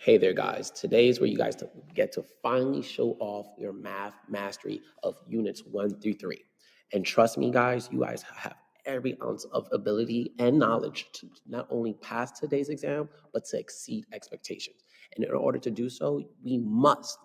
Hey there, guys. Today is where you guys get to finally show off your math mastery of units 1 through 3. And trust me, guys, you guys have every ounce of ability and knowledge to not only pass today's exam, but to exceed expectations. And in order to do so, we must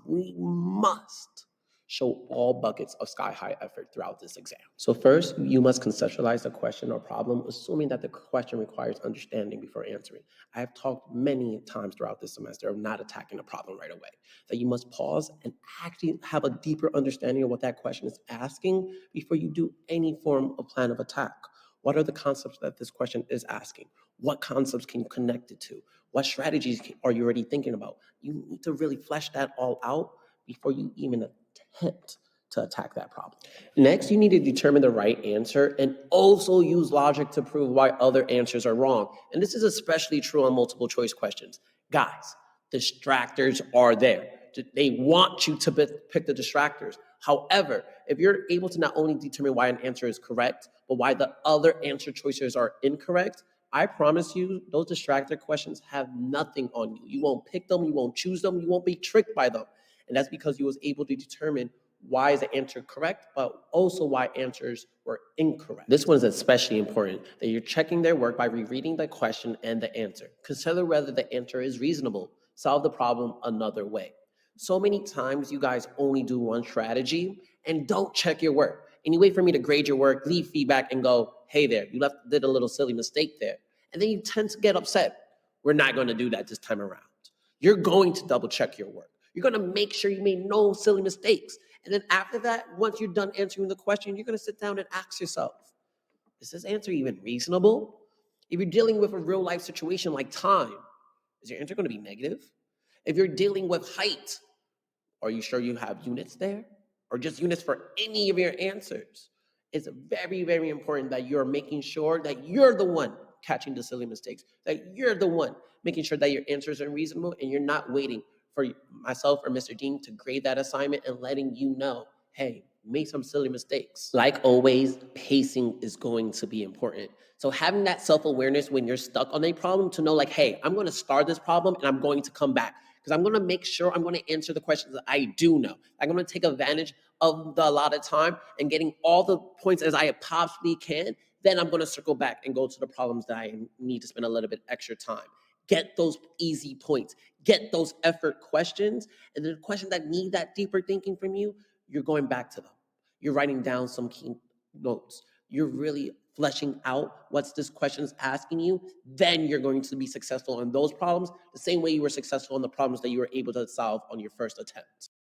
show all buckets of sky high effort throughout this exam. So first, you must conceptualize the question or problem, assuming that the question requires understanding before answering. I have talked many times throughout this semester of not attacking a problem right away, that you must pause and actually have a deeper understanding of what that question is asking before you do any form of plan of attack. What are the concepts that this question is asking? What concepts can you connect it to? What strategies are you already thinking about? You need to really flesh that all out before you even attempt to attack that problem. Next, you need to determine the right answer and also use logic to prove why other answers are wrong. And this is especially true on multiple choice questions. Guys, distractors are there. They want you to pick the distractors. However, if you're able to not only determine why an answer is correct, but why the other answer choices are incorrect, I promise you, those distractor questions have nothing on you. You won't pick them, you won't choose them, you won't be tricked by them. And that's because you was able to determine why is the answer correct, but also why answers were incorrect. This one is especially important, that you're checking their work by rereading the question and the answer. Consider whether the answer is reasonable. Solve the problem another way. So many times you guys only do one strategy and don't check your work. And you wait for me to grade your work, leave feedback, and go, hey there, did a little silly mistake there. And then you tend to get upset. We're not going to do that this time around. You're going to double check your work. You're going to make sure you made no silly mistakes. And then after that, once you're done answering the question, you're going to sit down and ask yourself, is this answer even reasonable? If you're dealing with a real life situation like time, is your answer going to be negative? If you're dealing with height, are you sure you have units there? Or just units for any of your answers? It's very, very important that you're making sure that you're the one catching the silly mistakes, that you're the one making sure that your answers are reasonable and you're not waiting for myself or Mr. Dean to grade that assignment and letting you know, hey, made some silly mistakes. Like always, pacing is going to be important. So having that self-awareness when you're stuck on a problem to know like, hey, I'm going to start this problem and I'm going to come back because I'm going to make sure I'm going to answer the questions that I do know. I'm going to take advantage of the allotted time and getting all the points as I possibly can. Then I'm going to circle back and go to the problems that I need to spend a little bit extra time. Get those easy points, get those effort questions, and the questions that need that deeper thinking from you, you're going back to them. You're writing down some key notes. You're really fleshing out what's this question is asking you. Then you're going to be successful on those problems the same way you were successful on the problems that you were able to solve on your first attempt.